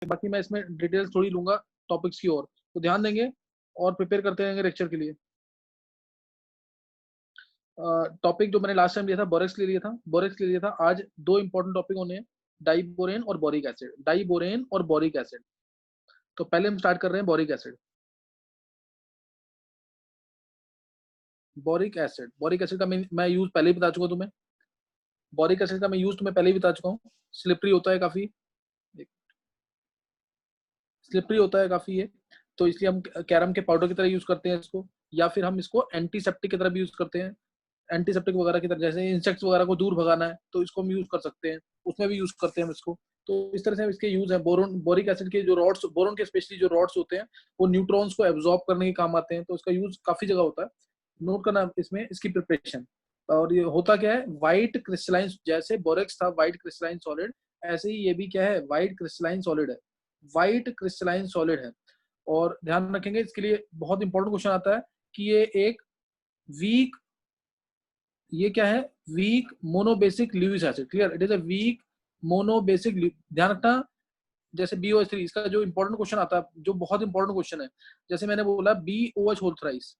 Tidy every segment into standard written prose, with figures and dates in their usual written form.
बाकी मैं इसमें डिटेल्स थोड़ी लूंगा टॉपिक्स की ओर, तो ध्यान देंगे और प्रिपेयर करते रहेंगे लेक्चर के लिए। टॉपिक जो मैंने लास्ट टाइम लिया था बोरेक्स के लिए लिया था, बोरेक्स के लिए लिया था। आज दो इंपॉर्टेंट टॉपिक होने हैं, डाइबोरेन और बोरिक एसिड, डाइबोरेन और बोरिक एसिड। तो पहले हम स्टार्ट कर रहे हैं boric acid. Boric acid, boric acid का मैं यूज पहले ही बता चुका तुम्हें। बोरिक एसिड का मैं यूज तुम्हें पहले ही बता चुका हूँ। स्लिपरी होता है काफी, स्लिपरी होता है काफी ये, तो इसलिए हम कैरम के पाउडर की तरह यूज करते हैं इसको, या फिर हम इसको एंटीसेप्टिक की तरह भी यूज करते हैं। एंटीसेप्टिक वगैरह की तरह, जैसे इंसेक्ट्स वगैरह को दूर भगाना है तो इसको हम यूज कर सकते हैं, उसमें भी यूज करते हैं हम इसको। तो इस तरह से इसके यूज है। बोरोन, बोरिक एसिड के जो रॉड्स, बोरोन के स्पेशली जो रॉड्स होते हैं वो न्यूट्रॉन्स को एब्जॉर्ब करने के काम आते हैं, तो इसका यूज काफी जगह होता है। नोट करना इसमें इसकी प्रिपरेशन। और ये होता क्या है, व्हाइट क्रिस्टलाइन, जैसे बोरेक्स था व्हाइट क्रिस्टलाइन सॉलिड, ऐसे ही ये भी क्या है, व्हाइट क्रिस्टलाइन सॉलिड है, व्हाइट क्रिस्टलाइन सॉलिड है। और ध्यान रखेंगे इसके लिए बहुत इंपॉर्टेंट क्वेश्चन आता है कि ये एक वीक, ये क्या है, weak monobasic Lewis acid. Clear, it is a weak monobasic. ध्यान रखना, जैसे BOH3, इसका जो इंपॉर्टेंट क्वेश्चन आता है, जो बहुत इंपॉर्टेंट क्वेश्चन है, जैसे मैंने बोला BOH whole thrice,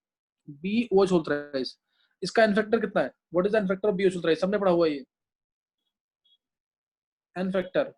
BOH whole thrice, इसका एन फैक्टर कितना है? What is the n factor of BOH whole thrice? सबने पढ़ा हुआ है ये एन फैक्टर।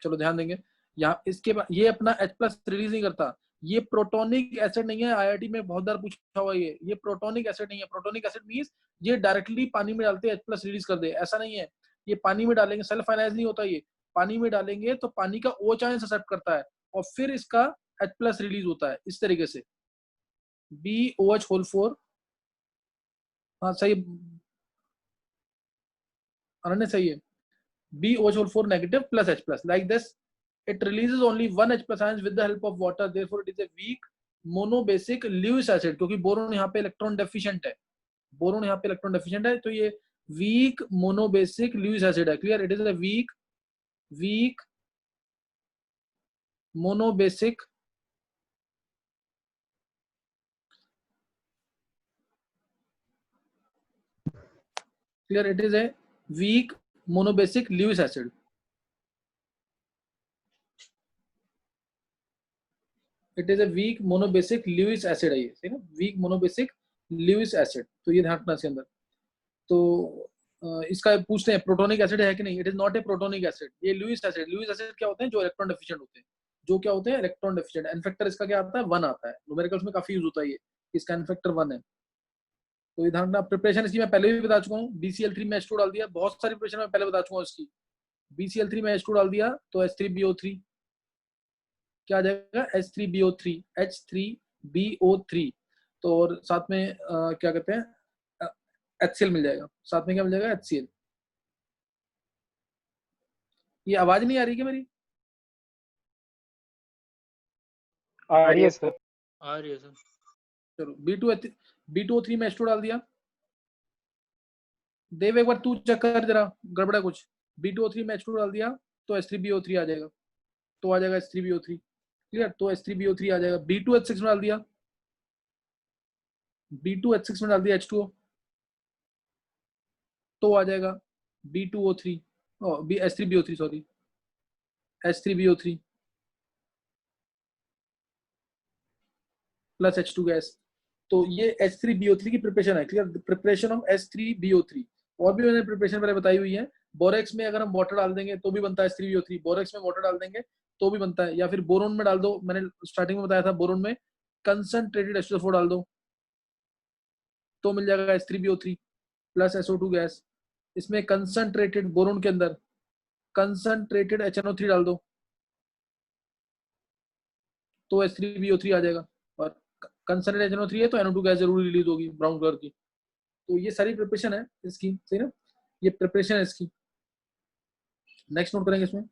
चलो ध्यान देंगे यहाँ, इसके बाद ये अपना H+ रिलीज नहीं करता। ये प्रोटोनिक एसिड नहीं है, IIT में बहुत बार पूछा हुआ ये प्रोटोनिक एसिड नहीं है। प्रोटोनिक एसिड मींस ये डायरेक्टली पानी में डालते H+ रिलीज कर दे, ऐसा नहीं है। ये पानी में डालेंगे, सेल्फ आयनाइज नहीं होता ये, पानी में डालेंगे तो पानी का OH आयन एक्सेप्ट करता है और फिर इसका H+ रिलीज होता है इस तरीके से। BOH होल 4, हाँ सही, अनन्य सही है। BOH whole 4 negative plus H+. Like this, it releases only one H+ ions with the help of water. Therefore, it is a weak monobasic Lewis acid. क्योंकि बोरोन यहाँ पे इलेक्ट्रॉन डेफिशिएंट है, boron यहाँ पे इलेक्ट्रॉन डेफिशिएंट है, तो ये weak monobasic Lewis acid है। Clear? It is a weak monobasic clear, it is a weak monobasic Lewis acid. It is a weak monobasic Lewis acid है ये, सही ना, वीक मोनोबेसिक ल्यूइस एसिड। तो ये ध्यान रखना इसके अंदर। तो इसका पूछते हैं प्रोटोनिक एसिड है कि नहीं। It is not a protonic acid, ये ल्यूइस एसिड। ल्यूइस एसिड क्या होते हैं, जो इलेक्ट्रॉन डेफिशिएंट होते हैं, जो क्या होते हैं, इलेक्ट्रॉन डेफिशिएंट। एन फैक्टर इसका क्या आता है, 1 आता है। न्यूमेरिकल्स में काफी यूज होता है ये, इसका एन फैक्टर 1 है। तो ये ध्यान रखना। प्रिपरेशन इसकी मैं पहले भी बता चुका हूँ। BCl3 में H2 डाल दिया, बहुत सारी प्रिपरेशन में पहले बता चुका हूँ इसकी। BCl3 में H2 डाल दिया तो H3BO3 क्या आ जाएगा, H3BO3, H3BO3। तो और साथ में क्या कहते हैं, HCl मिल जाएगा, साथ में क्या मिल जाएगा, HCl। ये आवाज नहीं आ रही क्या मेरी? आ रही है सर, आ रही है सर। चलो B2O3 में H2 डाल दिया। देव एक बार तू चेक कर जरा, गड़बड़ा कुछ। B2O3 में H2 डाल दिया तो H3BO3 आ जाएगा, तो आ जाएगा H3BO3। क्लियर, तो H3BO3 आ जाएगा। B2H6 में डाल दिया, B2H6 में डाल दिया H2O, तो आ जाएगा B2O3, H3BO3 sorry, H3BO3 plus H2 gas. तो ये H3BO3 की प्रिपरेशन है। Clear, preparation of H3BO3। और भी मैंने प्रिपरेशन पहले बताई हुई है। बोरेक्स में अगर हम वाटर डाल देंगे तो भी बनता है H3BO3, बोरेक्स में वाटर डाल देंगे तो भी बनता है, या फिर बोरोन में डाल दो। मैंने स्टार्टिंग में बताया था, बोरोन में कंसंट्रेटेड H2O4 डाल दो तो मिल जाएगा H3BO3 प्लस SO2 गैस। इसमें कंसंट्रेटेड, बोरोन के अंदर कंसंट्रेटेड HNO3 डाल दो तो H3BO3 आ जाएगा। और कंसंट्रेटेड HNO3 है तो NO2 गैस जरूर रिलीज होगी ब्राउन कलर की। तो ये सारी प्रिपरेशन है इसकी, सही ना, ये प्रिपरेशन है इसकी। नेक्स्ट नोट करेंगे इसमें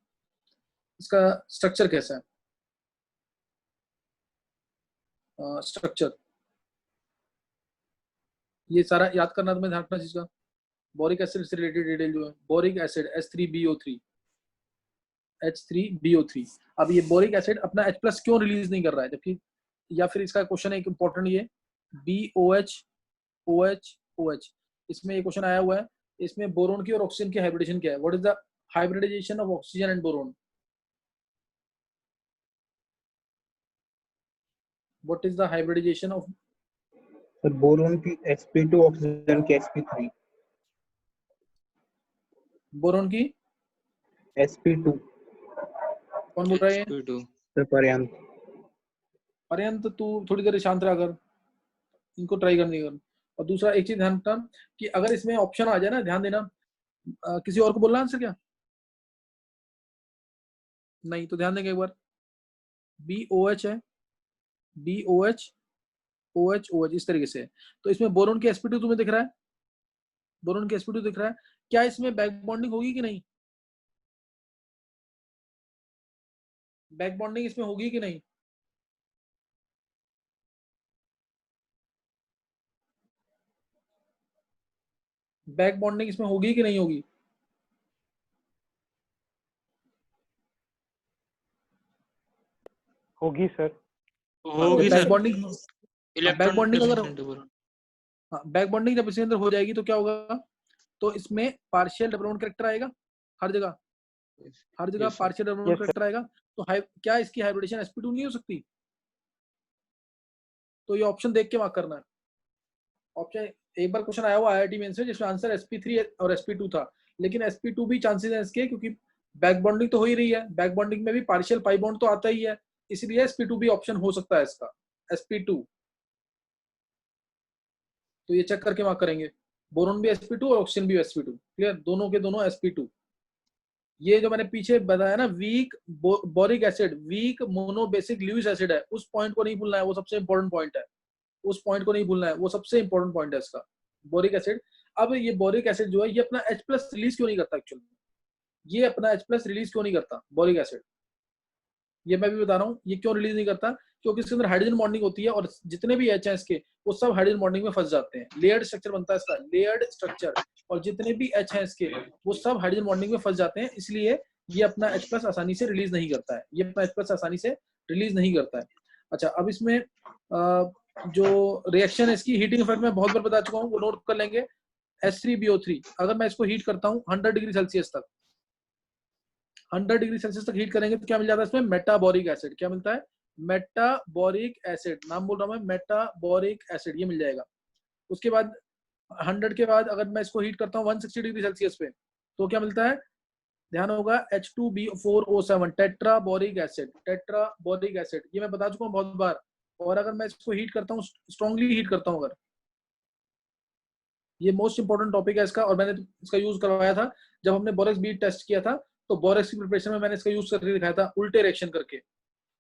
इसका स्ट्रक्चर कैसा है। स्ट्रक्चर ये सारा याद करना तुम्हें, ध्यान रखना चीज का। बोरिक एसिड से रिलेटेड डिटेल जो है, बोरिक एसिड H3BO3, H3BO3। अब ये बोरिक एसिड अपना H+ क्यों रिलीज नहीं कर रहा है, जबकि, या फिर इसका क्वेश्चन है एक इंपॉर्टेंट, ये BOH OH OH, इसमें ये क्वेश्चन आया हुआ है इसमें बोरोन की और ऑक्सीजन की हाइब्रिडेशन क्या है? What is the hybridisation of oxygen and boron? What is the hybridisation of sir boron की sp2, ऑक्सीजन की sp3। बोरोन की? sp2। कौन बोल रहा है ये? sp2। सर पर्यंत। पर्यंत तू थोड़ी देर शांत रहा कर, इनको ट्राई करने कर। और दूसरा एक चीज ध्यान रखना कि अगर इसमें ऑप्शन आ जाए ना, ध्यान देना, किसी और को बोलना आंसर क्या? नहीं तो ध्यान देंगे एक बार। बी ओ एच है, B O H, O H O H, इस तरीके से। तो इसमें बोरोन की sp2 तुम्हें दिख रहा है, बोरोन की sp2 दिख रहा है। क्या इसमें बैक बॉन्डिंग होगी कि नहीं? बैक बॉन्डिंग इसमें होगी कि नहीं? बैक बॉन्डिंग इसमें होगी कि नहीं होगी? होगी सर। होगी back sir. Bonding, back electron bonding अगर, डेफिशिएंट बोरोन। हाँ, बैक बॉन्डिंग जब इसके अंदर हो जाएगी तो क्या होगा? तो इसमें पार्शियल डबल कैरेक्टर आएगा हर जगह, हर जगह yes sir. Partial double yes sir. Character आएगा। तो क्या इसकी हाइब्रिडेशन sp2 नहीं हो सकती? तो ये ऑप्शन देख के मार्क करना है। ऑप्शन, एक बार क्वेश्चन आया हुआ आईआईटी मेंस में जिसमें आंसर sp3 और sp2 था, लेकिन sp2 भी चांसेस है इसके, क्योंकि बैक बॉन्डिंग तो हो ही रही है, बैक बॉन्डिंग में भी पार्शियल पाई बॉन्ड तो आता ही है, इसलिए sp2 भी ऑप्शन हो सकता है इसका, sp2। तो ये चेक करके मार्क करेंगे। बोरोन भी sp2 और ऑक्सीजन भी sp2, क्लियर, दोनों के दोनों sp2। ये जो मैंने पीछे बताया ना, weak boric acid, weak monobasic Lewis acid है, उस पॉइंट को नहीं भूलना है, वो सबसे इंपॉर्टेंट पॉइंट है, उस पॉइंट को नहीं भूलना है, वो सबसे इंपॉर्टेंट पॉइंट है इसका, बोरिक एसिड। अब ये बोरिक एसिड जो है ये अपना H प्लस रिलीज क्यों नहीं करता एक्चुअली? ये अपना H प्लस रिलीज क्यों नहीं करता बोरिक एसिड? ये मैं भी बता रहा हूँ, ये क्यों रिलीज नहीं करता, क्योंकि इसके अंदर हाइड्रोजन बॉन्डिंग होती है और जितने भी H हैं इसके, वो सब हाइड्रोजन बॉन्डिंग में फंस जाते हैं, लेयर्ड स्ट्रक्चर बनता है इसका, लेयर्ड स्ट्रक्चर, और जितने भी H हैं इसके वो सब हाइड्रोजन बॉन्डिंग में फंस जाते हैं, इसलिए ये अपना H प्लस आसानी से रिलीज नहीं करता है, ये अपना H प्लस आसानी से रिलीज नहीं करता है। अच्छा, अब इसमें जो रिएक्शन है इसकी हीटिंग इफेक्ट में बहुत बार बता चुका हूँ, वो नोट कर लेंगे। H3BO3, अगर मैं इसको हीट करता हूँ 100 डिग्री सेल्सियस तक, 100 डिग्री सेल्सियस तक हीट करेंगे तो क्या मिल जाता है इसमें? मेटाबोरिक एसिड। क्या मिलता है? मेटाबोरिक एसिड, नाम बोल रहा हूं मैं, मेटाबोरिक एसिड, ये मिल जाएगा। उसके बाद 100 के बाद अगर मैं इसको हीट करता हूँ 160 डिग्री सेल्सियस पे, तो क्या मिलता है? ध्यान होगा, H2BO4O7, टेट्राबोरिक एसिड, टेट्राबोरिक एसिड, ये मैं बता चुका हूँ बहुत बार। और अगर मैं इसको हीट करता हूँ, स्ट्रांगली हीट करता हूँ अगर, ये मोस्ट इंपॉर्टेंट टॉपिक है इसका, और मैंने इसका यूज करवाया था जब हमने बोरेक्स बीट टेस्ट किया था, तो बोरेक्स की प्रिपरेशन में मैंने इसका यूज करके दिखाया था, उल्टे रिएक्शन करके।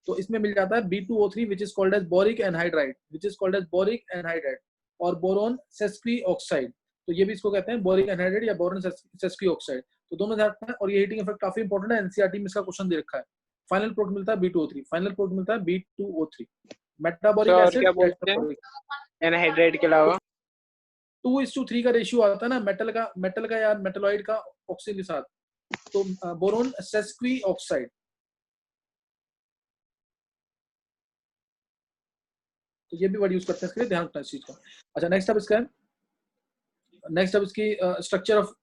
तो इसमें मिल जाता है B2O3 which is called as boric anhydride, which is called as boric anhydride, और बोरोन सेस्क्वी ऑक्साइड, तो ये भी इसको कहते हैं बोरिक एनहाइड्राइड या बोरोन सेस्क्वी ऑक्साइड। तो दोनों ध्यान रखना है, और ये हीटिंग इफेक्ट काफी इंपॉर्टेंट है, एनसीईआरटी में इसका क्वेश्चन दे रखा है। फाइनल प्रोडक्ट मिलता है B2O3, फाइनल प्रोडक्ट मिलता है B2O3, सर मेटाबोरिक और एसिड, क्या बोलते हैं एनहाइड्राइड के अलावा? 2:3 का रेशियो आता है ना मेटल का या मेटलॉइड का ऑक्सीजन के साथ, तो बोरोन सेस्क्वी ऑक्साइड, तो ये भी वर्ड यूज करते हैं, इसके लिए ध्यान रखना इस चीज का। अच्छा, नेक्स्ट अब इसका, नेक्स्ट अब इसकी structure of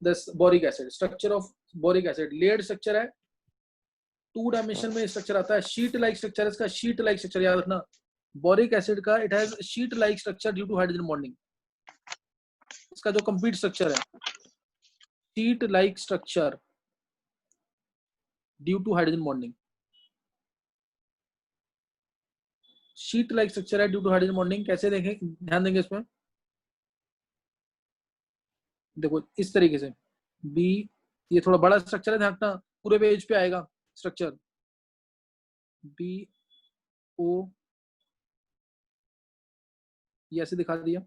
this boric acid, structure of boric acid, layered structure है, 2 डायमेंशन में स्ट्रक्चर आता है, शीट लाइक स्ट्रक्चर, इसका शीट लाइक स्ट्रक्चर याद रखना, बोरिक एसिड का it has sheet like structure due to hydrogen bonding, इसका जो कंप्लीट स्ट्रक्चर है, sheet like structure due to hydrogen bonding, sheet like structure है ड्यू टू हाइड्रोजन बॉन्डिंग। कैसे देखें, ध्यान देंगे इसमें, देखो इस तरीके से, बी, ये थोड़ा बड़ा स्ट्रक्चर है, ध्यान रखना पूरे पेज पे आएगा स्ट्रक्चर, बी ओ, ये ऐसे दिखा दिया,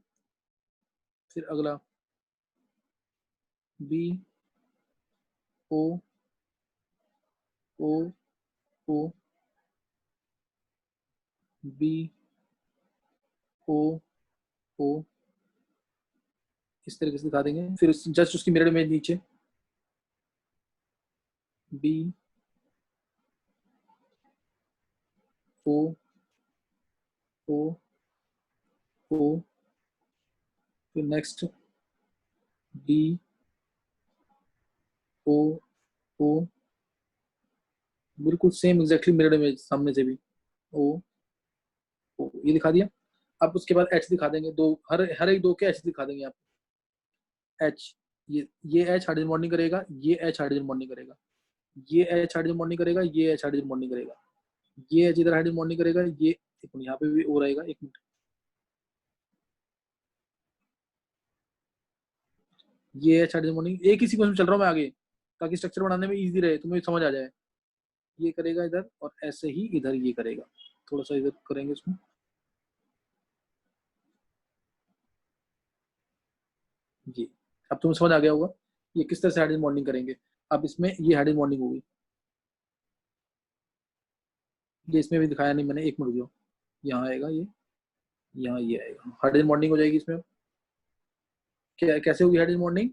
फिर अगला बी ओ ओ ओ, बी ओ ओ, इस तरीके से दिखा देंगे, फिर जस्ट उसकी मिरर इमेज नीचे, बी ओ ओ ओ, फिर नेक्स्ट बी ओ ओ, बिल्कुल सेम एग्जैक्टली मिरर इमेज सामने से भी। ओ ओ, ये दिखा दिया। अब उसके बाद एच दिखा देंगे, दो हर हर एक दो के एच दिखा देंगे आप। एच, ये एच हाइड्रोजन बॉन्डिंग करेगा, ये एच हाइड्रोजन बॉन्डिंग करेगा, ये एच हाइड्रोजन बॉन्डिंग करेगा, ये एच हाइड्रोजन बॉन्डिंग करेगा, ये एच इधर हाइड्रोजन बॉन्डिंग करेगा, ये एक मिनट यहाँ पे भी ओ रहेगा, एक मिनट, ये एच हाइड्रोजन बॉन्डिंग एक ही सीक्वेंस में चल रहा हूँ मैं आगे, ताकि स्ट्रक्चर बनाने में इजी रहे, तुम्हें समझ आ जाए। ये करेगा इधर, और ऐसे ही इधर ये करेगा। थोड़ा सा इधर करेंगे इसको, जी। अब तुम्हें समझ आ गया होगा ये किस तरह से हाइड्रोजन बॉन्डिंग करेंगे। अब इसमें ये हाइड्रोजन बॉन्डिंग होगी, ये इसमें भी दिखाया नहीं मैंने, एक मिनट रुको, यहाँ आएगा ये, यहाँ ये आएगा, हाइड्रोजन बॉन्डिंग हो जाएगी इसमें। क्या कैसे होगी हाइड्रोजन बॉन्डिंग,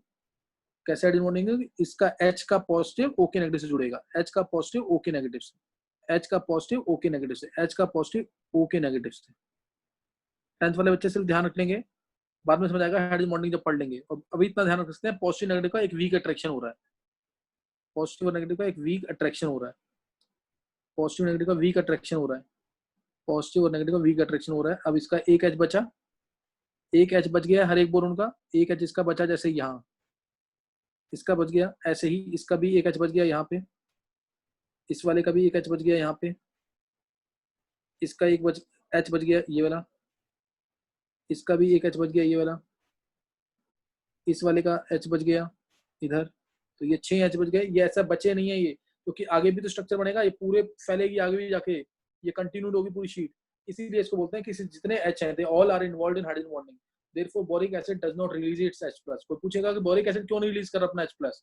कैसे हाइड्रोजन बॉन्डिंग होगी, इसका H का पॉजिटिव O के नेगेटिव से जुड़ेगा, H का पॉजिटिव O के नेगेटिव से, H का पॉजिटिव O के नेगेटिव से, H का पॉजिटिव O के नेगेटिव से। 10th वाले बच्चे सिर्फ ध्यान रख लेंगे, बाद में समझ आएगा हाइड्रोजन बॉन्डिंग जब पढ़ लेंगे। और अभी इतना ध्यान रख सकते हैं, पॉजिटिव नेगेटिव का एक वीक अट्रैक्शन हो रहा है, पॉजिटिव और नेगेटिव का एक वीक अट्रैक्शन हो रहा है, पॉजिटिव नेगेटिव का वीक अट्रैक्शन हो रहा है, पॉजिटिव और नेगेटिव का वीक अट्रैक्शन हो रहा है। अब इसका एक H बचा, एक H बच गया हर एक बोरोन का, एक H इसका बचा, जैसे यहाँ इसका बच गया, ऐसे ही इसका भी एक H बच गया यहाँ पे, इस वाले का भी एक H बच गया यहाँ पे, इसका एक H बच गया ये वाला, इसका भी एक H बच गया ये वाला, इस वाले का H बच गया इधर, तो ये 6 H बच गए। ये ऐसा बचे नहीं है ये, क्योंकि आगे भी तो स्ट्रक्चर बनेगा, ये पूरे फैलेगी आगे भी जाके, ये कंटिन्यूड होगी पूरी शीट। इसीलिए इसको बोलते हैं कि जितने H हैं they all are involved in hydrogen bonding, therefore boric acid does not release its H+। कोई पूछेगा कि बोरिक एसिड क्यों नहीं रिलीज कर रहा अपना H+,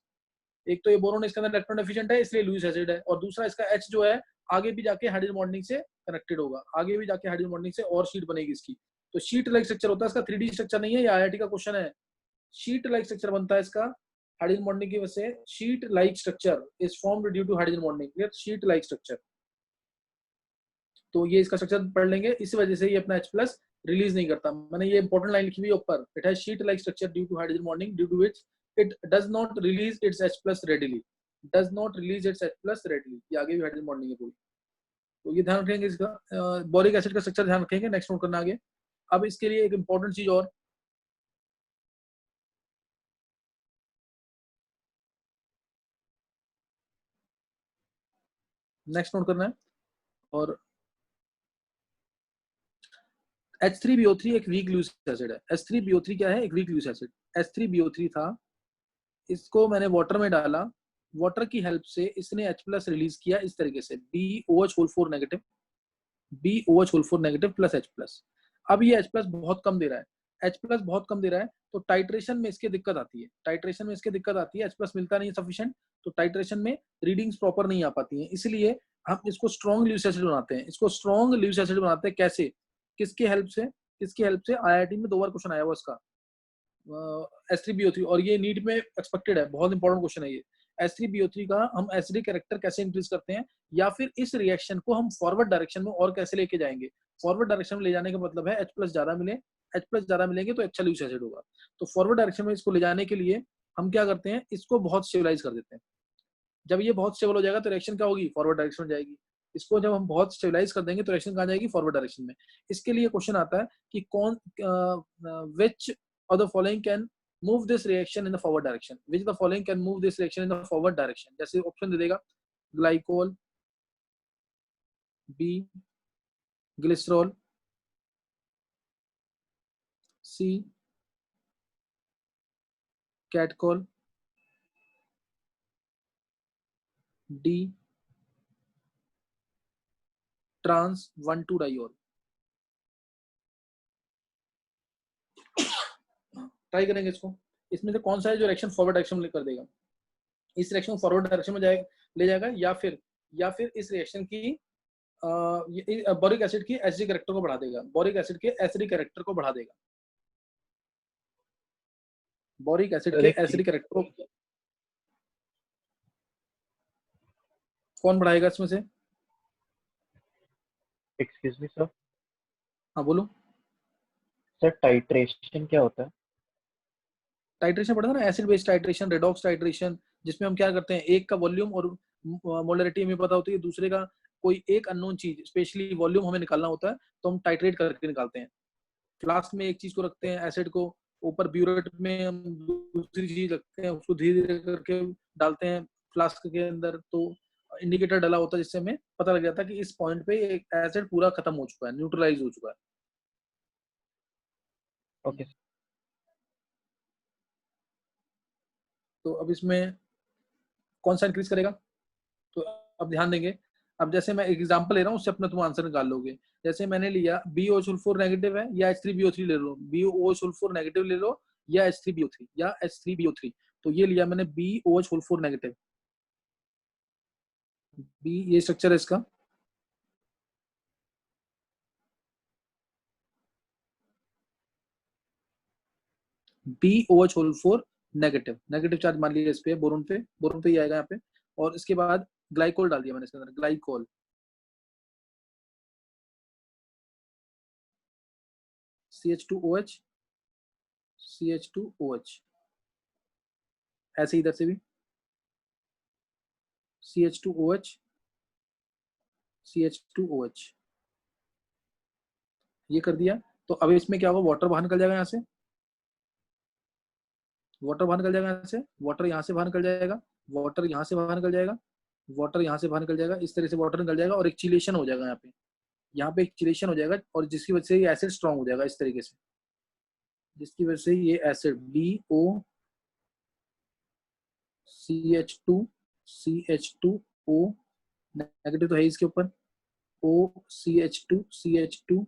एक तो ये बोरोन इसके अंदर इलेक्ट्रॉन डेफिशिएंट है इसलिए लुईस एसिड है, और दूसरा इसका H जो है आगे भी जाके हाइड्रोजन बॉन्डिंग से कनेक्टेड होगा, आगे भी जाके हाइड्रोजन बॉन्डिंग से और शीट बनेगी इसकी। तो शीट लाइक स्ट्रक्चर होता है इसका, 3D स्ट्रक्चर नहीं है, ये IIT का क्वेश्चन है। शीट लाइक स्ट्रक्चर बनता है इसका हाइड्रोजन बॉन्डिंग की वजह से, sheet like structure is formed due to hydrogen bonding, sheet like structure. तो ये इसका स्ट्रक्चर पढ़ लेंगे, इस वजह से ये अपना H+ रिलीज नहीं करता। मैंने ये इंपॉर्टेंट लाइन लिखी हुई है ऊपर, it has sheet like structure due to hydrogen bonding due to which it does not release its H+ readily, does not release its H+ readily. ये आगे भी हाइड्रोजन बॉन्डिंग है पूरी, तो ये ध्यान रखेंगे इसका। बोरिक एसिड का स्ट्रक्चर ध्यान रखेंगे, नेक्स्ट नोट करना आगे। अब इसके लिए एक इंपॉर्टेंट चीज और, नेक्स्ट नोट करना है, और H3BO3 एक वीक लुईस एसिड है। H3BO3 क्या है, एक वीक लुईस एसिड। H3BO3 था, इसको मैंने वाटर में डाला, वाटर की हेल्प से इसने H+ रिलीज किया इस तरीके से, BOH4 negative, BOH4 negative plus H+। अब ये H+ बहुत कम दे रहा है, H+ बहुत कम दे रहा है, तो टाइट्रेशन में इसके दिक्कत आती है, टाइट्रेशन में इसके दिक्कत आती है, H+ मिलता नहीं है सफिशिएंट, तो टाइट्रेशन में रीडिंग्स प्रॉपर नहीं आ पाती हैं। इसलिए हम इसको स्ट्रॉन्ग लुईस एसिड बनाते हैं, इसको स्ट्रॉन्ग लुईस एसिड बनाते हैं। कैसे, किसकी हेल्प से, किसकी हेल्प से, IIT में 2 बार क्वेश्चन आया हुआ इसका, H3BO3, और ये नीट में एक्सपेक्टेड है, बहुत इंपॉर्टेंट क्वेश्चन है ये। H3BO3 का हम एसिडिक कैरेक्टर कैसे इंक्रीज करते हैं, या फिर इस रिएक्शन को हम फॉरवर्ड डायरेक्शन में और कैसे लेके जाएंगे। फॉरवर्ड डायरेक्शन में ले जाने का मतलब है H+ ज्यादा मिले, H+ ज्यादा मिलेंगे तो अच्छा लुईस एसिड होगा। तो फॉरवर्ड डायरेक्शन में इसको ले जाने के लिए हम क्या करते हैं, इसको बहुत स्टेबलाइज कर देते हैं। जब ये बहुत स्टेबल हो जाएगा तो रिएक्शन क्या होगी, फॉरवर्ड डायरेक्शन में जाएगी। इसको जब हम बहुत स्टेबलाइज कर देंगे तो रिएक्शन कहाँ जाएगी, फॉरवर्ड डायरेक्शन में। इसके लिए क्वेश्चन आता है कि कौन, which of the following can move this reaction in the forward direction, which the following can move this reaction in the forward direction। जैसे ऑप्शन दे देगा, ग्लाइकोल, बी ग्लिसरॉल, सी कैटकोल, डी ट्रांस 1,2 डाइऑल। ट्राई करेंगे इसको, इसमें से कौन सा है जो रिएक्शन फॉरवर्ड डायरेक्शन में कर देगा, इस रिएक्शन फॉरवर्ड डायरेक्शन में जाएगा, ले जाएगा, या फिर इस रिएक्शन की बोरिक एसिड की एसिडिक कैरेक्टर को बढ़ा देगा, बोरिक एसिड के एसिडिक कैरेक्टर को बढ़ा देगा, बोरिक एसिड के एसिडिक कैरेक्टर को कौन बढ़ाएगा इसमें से। Excuse me sir. हाँ बोलो सर, टाइट्रेशन क्या होता है? टाइट्रेशन पढ़ा था ना, acid base titration, redox titration, जिसमें हम क्या करते हैं, एक का वॉल्यूम और मोलरिटी हमें पता होती है, दूसरे का कोई एक अननोन चीज स्पेशली वॉल्यूम हमें निकालना होता है, तो हम टाइट्रेट करके निकालते हैं। फ्लास्क में एक चीज को रखते हैं एसिड को, ऊपर ब्यूरेट में हम दूसरी चीज रखते हैं, उसको धीरे धीरे करके डालते हैं फ्लास्क के अंदर, तो इंडिकेटर डला होता है जिससे हमें पता लग जाता है कि इस पॉइंट पे एसिड पूरा खत्म हो चुका है, न्यूट्रलाइज हो चुका है। Okay sir. तो अब इसमें कौन सा इंक्रीज करेगा, तो अब ध्यान देंगे। अब जैसे मैं एक एग्जांपल ले रहा हूँ, उससे अपना तुम आंसर निकाल लोगे। जैसे मैंने लिया BO सल्फर नेगेटिव है या H3BO3 ले लो, BO सल्फर नेगेटिव ले लो या H3BO3 या H3BO3। तो ये लिया मैंने BO सल्फर नेगेटिव, बी ये स्ट्रक्चर है इसका। BOH whole 4 negative, negative charge मान लिया इस पे, बोरोन पे, बोरोन पे ही आएगा यहाँ पे। और इसके बाद ग्लाइकोल डाल दिया मैंने इसके अंदर, ग्लाइकोल CH2OH, CH2OH, ऐसे इधर से भी CH2OH, CH2OH, ये कर दिया। तो अब इसमें क्या होगा, वाटर बाहर निकल जाएगा यहाँ से, वाटर बाहर निकल जाएगा यहाँ से, वाटर यहाँ से बाहर निकल जाएगा, वाटर यहाँ से बाहर निकल जाएगा, वाटर यहाँ से बाहर निकल जाएगा, इस तरह से वाटर निकल जाएगा और एक चिलेशन हो जाएगा यहाँ पे एक चिलेशन हो जाएगा, और जिसकी वजह से ये एसिड स्ट्रांग हो जाएगा इस तरीके से, जिसकी वजह से ये एसिड BO CH2 नेगेटिव तो है इसके ऊपर, OCH2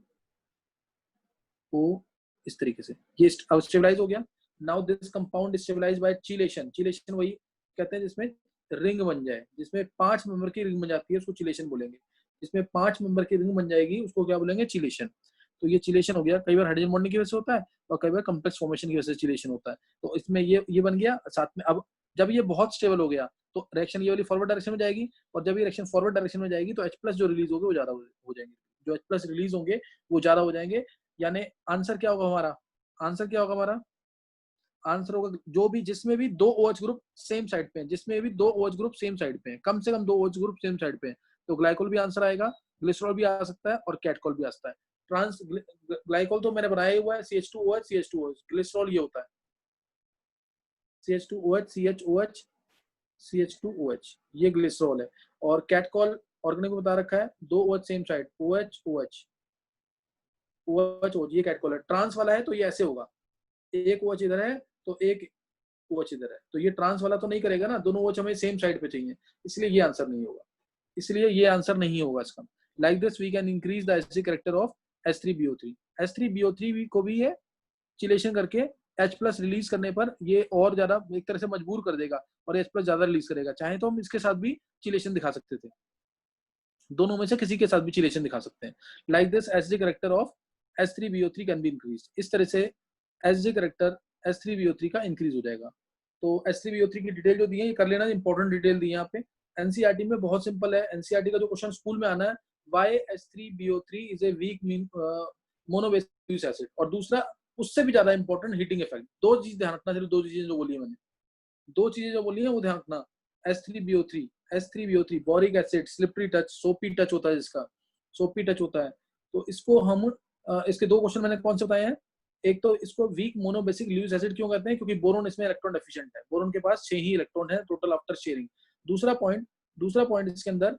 इस तरीके से ये अब स्टेबलाइज हो गया। Now this compound stabilize by chelation, chelation वही कहते हैं जिसमें रिंग बन जाए, जिसमें 5 मेंबर की रिंग बन जाती है उसको चिलेशन बोलेंगे। जिसमें 5 मेंबर की रिंग बन जाएगी उसको क्या बोलेंगे, चिलेशन। तो ये चिलेशन हो गया, कई बार हाइड्रोजन बॉन्डिंग की वजह से होता है और कई बार कॉम्प्लेक्स फॉर्मेशन की वजह से चिलेशन होता है। तो इसमें ये बन गया साथ में। अब जब ये बहुत स्टेबल हो गया तो रिएक्शन ये वाली फॉरवर्ड डायरेक्शन में जाएगी, और जब ये रिएक्शन फॉरवर्ड डायरेक्शन में जाएगी तो H+ जो रिलीज होंगे वो ज्यादा हो जाएंगे, जो H+ रिलीज होंगे वो ज्यादा हो जाएंगे। यानी आंसर क्या होगा हमारा, आंसर क्या होगा हमारा, आंसर होगा जो भी जिसमें भी 2 OH ग्रुप सेम साइड पे हैं, जिसमें भी 2 OH ग्रुप सेम साइड पे हैं, कम से कम 2 OH ग्रुप सेम साइड पे हैं, तो ग्लाइकोल भी आंसर आएगा, ग्लिसरॉल भी आ सकता है और कैटकोल भी आ सकता है। ट्रांस ग्लाइकोल तो मैंने बनाया हुआ है CH2OH CH2OH, ग्लिसरॉल ये होता है CH2OH CHOH CH2OH, ये ग्लिसरॉल है। और कैटकोल ऑर्गेनिक को बता रखा है 2 OH same side OH OH OH OH, ये कैटकोल है। ट्रांस वाला है तो ये ऐसे होगा, एक OH इधर है तो एक OH इधर है, तो ये ट्रांस वाला तो नहीं करेगा ना, दोनों OH हमें सेम साइड पे चाहिए, इसलिए ये आंसर नहीं होगा, इसलिए ये आंसर नहीं होगा इसका। Like this we can increase the acidic character of H3BO3। H3BO3 को भी ये चिलेशन करके H+ रिलीज करने पर ये और ज्यादा एक तरह से मजबूर कर देगा और H+ ज्यादा रिलीज करेगा। चाहे तो हम इसके साथ भी चिलेशन दिखा सकते थे, दोनों में से किसी के साथ भी चिलेशन दिखा सकते हैं। Like this acidic character of H3BO3 can be increase, इस तरह से एसिडिक कैरेक्टर H3BO3 का इंक्रीज हो जाएगा। तो H3BO3 की डिटेल जो दी है ये कर लेना, इंपॉर्टेंट डिटेल दी है यहाँ पे। एनसीईआरटी में बहुत सिंपल है, एनसीईआरटी का जो क्वेश्चन स्कूल में आना है, why H3BO3 is a weak monobasic acid, और दूसरा उससे भी ज्यादा इंपॉर्टेंट हीटिंग इफेक्ट। दो चीज ध्यान रखना, चलो दो चीजें जो बोली है मैंने, दो चीजें जो बोली है वो ध्यान रखना। H3BO3 boric acid, slippery touch, सोपी टच होता है, जिसका सोपी टच होता है। तो इसको हम इसके दो क्वेश्चन मैंने कौन से बताए हैं, एक तो इसको वीक मोनोबेसिक ल्यूइस एसिड क्यों कहते हैं, क्योंकि बोरोन इसमें इलेक्ट्रॉन डेफिशिएंट है, बोरोन के पास 6 ही इलेक्ट्रॉन है टोटल आफ्टर शेयरिंग। दूसरा पॉइंट इसके अंदर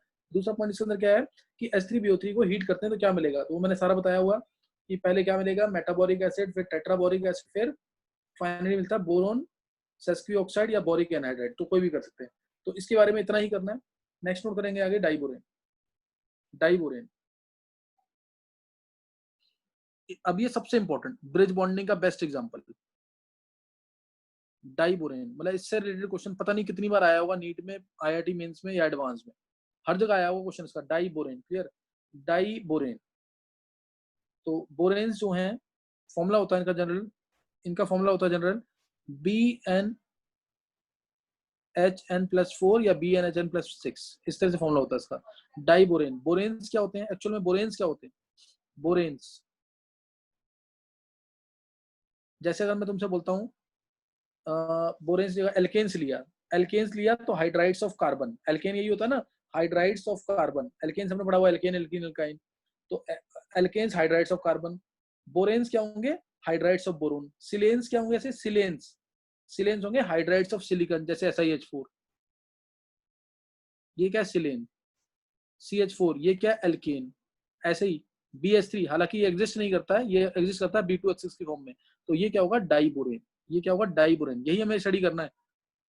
क्या है कि H3BO3 को हीट करते हैं तो क्या मिलेगा, तो वो मैंने सारा बताया हुआ कि पहले क्या मिलेगा, मेटाबोरिक एसिड, फिर टेट्राबोरिक एसिड, फिर फाइनली मिलता है बोरोन सेस्क्यू ऑक्साइड या बोरिक एनहाइड्राइड, तो कोई भी कर सकते हैं। तो इसके बारे में इतना ही करना है। नेक्स्ट नोट करेंगे आगे डाइबोरेन। डाइबोरेन अब ये सबसे इंपॉर्टेंट ब्रिज बॉन्डिंग का बेस्ट एग्जांपल, डाइबोरेन। मतलब इससे रिलेटेड क्वेश्चन पता नहीं कितनी बार आया होगा नीट में, IIT मेंस में या एडवांस में, हर जगह आया होगा क्वेश्चन इसका, डाइबोरेन। Clear, diborane. तो बोरेन्स जो हैं, फॉर्मूला होता है इनका फॉर्मूला होता है जनरल BnHn+4 या BnHn+6, इस तरह से फॉर्मूला होता है इसका, डाइबोरेन। बोरेन्स क्या होते हैं एक्चुअल में, बोरेन्स क्या होते हैं, बोरेन्स जैसे अगर मैं तुमसे बोलता हूँ बोरेन्स जगह एल्केन्स लिया, एल्केन्स लिया तो हाइड्राइड्स ऑफ कार्बन, एल्केन यही होता है ना, हाइड्राइड्स ऑफ कार्बन, एल्केन्स हमने पढ़ा हुआ एल्केन, एल्कीन, एल्काइन, तो alkanes hydrides of carbon. Boranes क्या होंगे? Hydrides of boron. सिलेन्स क्या होंगे? ऐसे सिलेन्स, सिलेन्स होंगे हाइड्राइड्स ऑफ सिलिकॉन, जैसे SiH4, ये क्या है? सिलेन। CH4 ये क्या है? एल्केन। ऐसे ही BH3, हालांकि ये एग्जिस्ट नहीं करता है, ये एग्जिस्ट करता है B2H6 की फॉर्म में, तो ये क्या होगा? डाइबोरेन। ये क्या होगा? डाइबोरेन। यही हमें स्टडी करना है,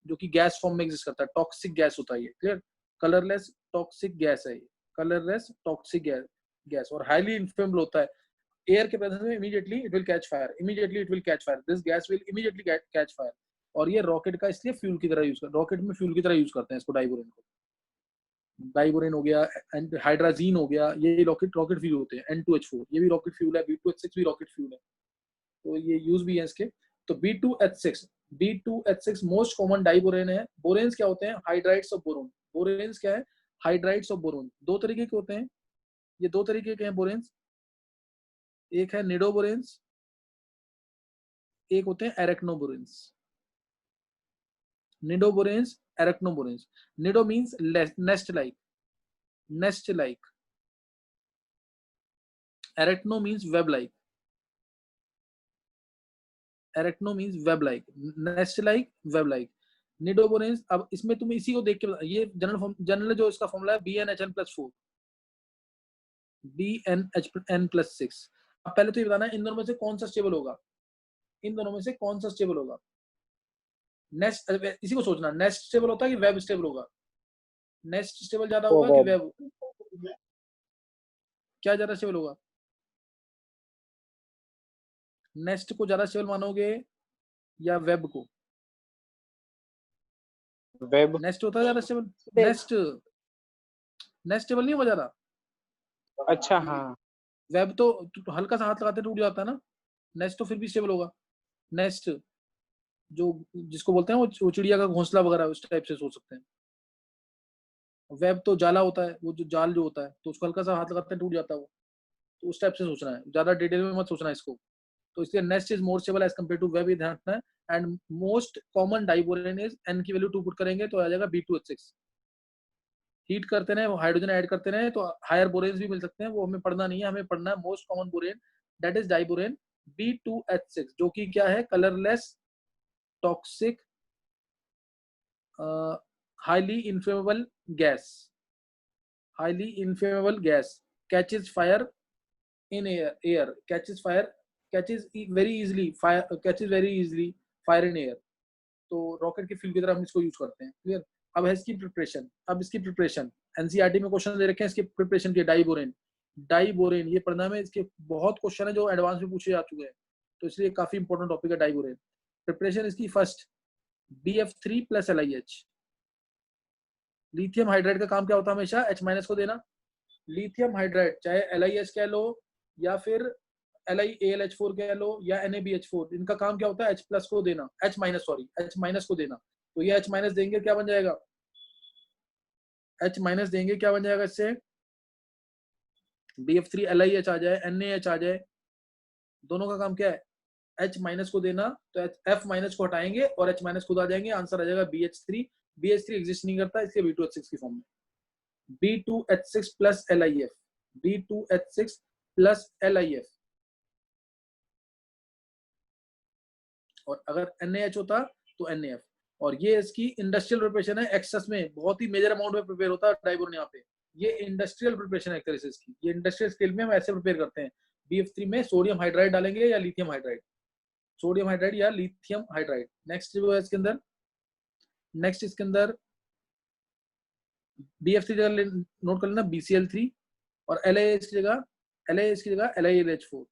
जो कि गैस फॉर्म में एग्जिस्ट करता है, टॉक्सिक गैस होता है ये, क्लियर? कलरलेस टॉक्सिक गैस है ये, कलरलेस टॉक्सिक गैस, और हाईली इन्फ्लेमेबल होता है। एयर के प्रेजेंस में immediately it will catch fire, immediately it will catch fire, this gas will immediately catch fire. और ये रॉकेट का इसलिए फ्यूल की तरह यूज करते हैं, रॉकेट में फ्यूल की तरह यूज करते हैं इसको, डाइबोरेन को। डाइबोरेन हो गया, एंड हाइड्राजीन हो गया, ये रॉकेट फ्यूल होते हैं। N2H4 ये भी रॉकेट फ्यूल है, B2H6 भी रॉकेट फ्यूल है, तो ये यूज भी है इसके। तो B2H6 मोस्ट कॉमन डाइबोरेन है। बोरेन्स क्या होते हैं? Hydrides of boron. बोरेन्स क्या है? Hydrides of boron. दो तरीके के होते हैं, ये दो तरीके के हैं बोरेन्स, एक है निडोबोरेन्स, एक होते हैं एरेक्नोबोरेन्स। निडोबोरेन्स, एरेक्नोबोरेन्स। Nido means nest like, nest like, arachno means web like, arachno means web like, nest like, web like. निडोबोरेन्स, अब इसमें तुम इसी को देख के, ये जनरल जो इसका फॉर्मूला है BnHn+4, BnHn+6। अब पहले तो ये बताना इन दोनों में से कौन सा स्टेबल होगा, इन दोनों में से कौन सा स्टेबल होगा? नेस्ट, इसी को सोचना, नेस्ट स्टेबल होता है कि वेब स्टेबल होगा? नेस्ट स्टेबल ज्यादा होगा कि वेब? क्या ज्यादा स्टेबल होगा? नेस्ट को ज्यादा स्टेबल मानोगे या वेब को? वेब। नेस्ट होता है ज्यादा स्टेबल, नेस्ट, नेस्ट स्टेबल नहीं होगा ज्यादा। अच्छा हाँ। वेब तो हल्का सा हाथ लगाते टूट जाता है ना, नेस्ट तो फिर भी स्टेबल होगा। नेस्ट जो जिसको बोलते हैं वो चिड़िया का घोंसला वगैरह, उस टाइप से सोच सकते हैं। वेब तो जाला होता है, वो जो जाल जो होता है, तो उसको हल्का सा हाथ लगाते हैं टूट जाता है वो, तो उस टाइप से सोचना है, ज्यादा डिटेल में मत सोचना इसको। तो इसलिए nest is more stable as compare to web, ये ध्यान रखना है। And most common diborane is, N की वैल्यू 2 पुट करेंगे तो आ जाएगा B2H6। हीट करते रहे, हाइड्रोजन ऐड करते रहे तो हायर बोरेन्स भी मिल सकते हैं, वो हमें पढ़ना नहीं है, हमें पढ़ना है most common borane, that is diborane B2H6, जो कि क्या है? Colourless toxic highly inflammable gas, highly inflammable gas, catches fire in air, catches fire, very easily fire in air। तो रॉकेट के फ्यूल की तरह हम इसको यूज करते हैं, क्लियर? अब है इसकी प्रिपरेशन, अब इसकी प्रिपरेशन एनसीईआरटी में क्वेश्चन दे रखे हैं इसके प्रिपरेशन के। डाइबोरेन, डाइबोरेन ये पढ़ना में, इसके बहुत क्वेश्चन है जो एडवांस में पूछे जा चुके हैं, तो इसलिए काफी इंपॉर्टेंट टॉपिक है डाइबोरेन। प्रिपरेशन इसकी first BF3 + LiH। Lithium hydride का काम क्या होता है? हमेशा H- को देना। लिथियम हाइड्राइड चाहे LiH कह लो या फिर LiAlH4 कह लो या NaBH4, इनका काम क्या होता है? H+ को देना, H- को देना। तो ये H- देंगे क्या बन जाएगा? H- देंगे क्या बन जाएगा इससे? BF3 LiH आ जाए, NaH आ जाए, दोनों का काम क्या है? H- को देना, तो F- को हटाएंगे और H- खुद आ जाएंगे, आंसर आ जाएगा BH3। BH3 एग्जिस्ट नहीं करता, इसलिए B2H6 की फॉर्म में। B2H6 + LiF, B2H6 + LiF। और अगर NaH होता तो NaF। और ये इसकी इंडस्ट्रियल प्रिपरेशन है, एक्सेस में बहुत ही मेजर अमाउंट में प्रिपेयर होता है डाइबोरेन यहाँ पे। ये इंडस्ट्रियल प्रिपरेशन है एक तरह से इसकी, ये इंडस्ट्रियल स्केल में हम ऐसे प्रिपेयर करते हैं। BF3 में सोडियम हाइड्राइड डालेंगे या लिथियम हाइड्राइड, सोडियम हाइड्राइड या लिथियम हाइड्राइड। नेक्स्ट जो है इसके अंदर, नेक्स्ट इसके अंदर BF3 जगह नोट कर लेना BCl3, और LiH की जगह LiLH4।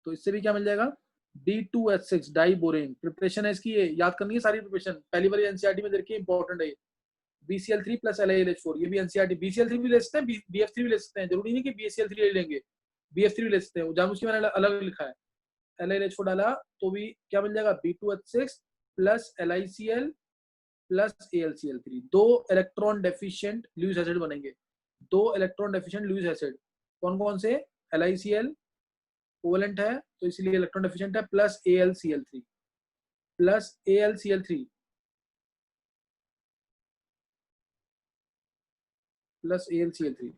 तो इससे भी क्या मिल जाएगा? B2H6 diborane. प्रिपरेशन है इसकी, ये याद करनी है सारी प्रिपरेशन, पहली बार एनसीईआरटी में देखिए, इंपॉर्टेंट है। BCl3 + LiLH4, ये भी एनसीईआरटी, BCl3 भी ले सकते हैं, BF3 भी ले सकते हैं, जरूरी नहीं कि BCl3 ले लेंगे, BF3 भी ले सकते हैं, जानबूझ के मैंने अलग लिखा है। LiLH4 डाला तो भी क्या मिल जाएगा? B2H6 + LiCl + AlCl3, दो इलेक्ट्रॉन डेफिशिएंट लुईस एसिड बनेंगे, दो इलेक्ट्रॉन डेफिशिएंट लुईस एसिड। कौन कौन से? LiCl कोवेलेंट है तो इसलिए इलेक्ट्रॉन डेफिशिएंट है, + AlCl3 + AlCl3 plus AlCl3,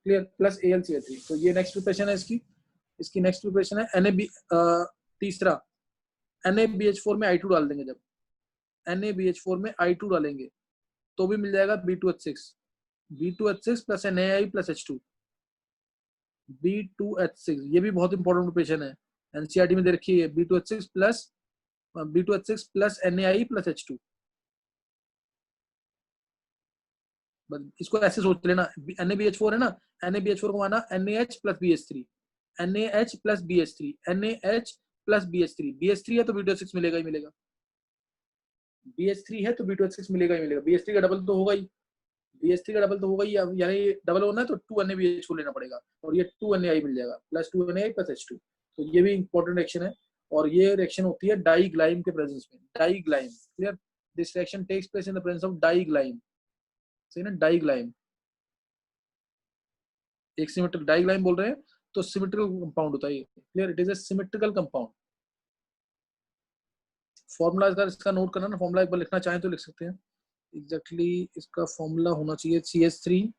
clear, plus AlCl3। तो ये नेक्स्ट प्रिपरेशन है इसकी नेक्स्ट प्रिपरेशन है Na तीसरा NaBH4 में I2 डाल देंगे। जब NaBH4 में I2 डालेंगे तो भी मिल जाएगा B2H6 plus NaI plus H2, B2H6। ये भी बहुत इंपॉर्टेंट प्रिपरेशन है, एनसीईआरटी में दे रखी है, B2H6 plus NaI plus H2। इसको ऐसे सोच लेना, NaBH4 है ना, NaBH4 को माना NaH plus BH3, NaH plus BH3, NaH plus BH3, BH3 है तो B2H6 मिलेगा ही मिलेगा, BH3 है तो B2H6 मिलेगा ही मिलेगा। BH3 का डबल तो होगा ही, BH3 का डबल तो होगा ही, यानी डबल होना है तो 2 NaBH4 लेना पड़ेगा और ये 2 NaI मिल जाएगा प्लस 2 NaI प्लस H2। तो ये भी इंपॉर्टेंट रिएक्शन है और ये रिएक्शन होती है डाइग्लाइम के प्रेजेंस में। Diglyme, clear, this reaction takes place in the presence of diglyme, सही ना, डाइग्लाइम। एक सिमेट्रिकल डाइग्लाइम बोल रहे हैं तो सिमेट्रिकल कंपाउंड होता है ये, clear, it is a symmetrical compound. Formula इसका नोट करना ना, फॉर्मूला एक बार लिखना चाहें तो लिख सकते हैं। एग्जैक्टली इसका फॉर्मूला होना चाहिए CH3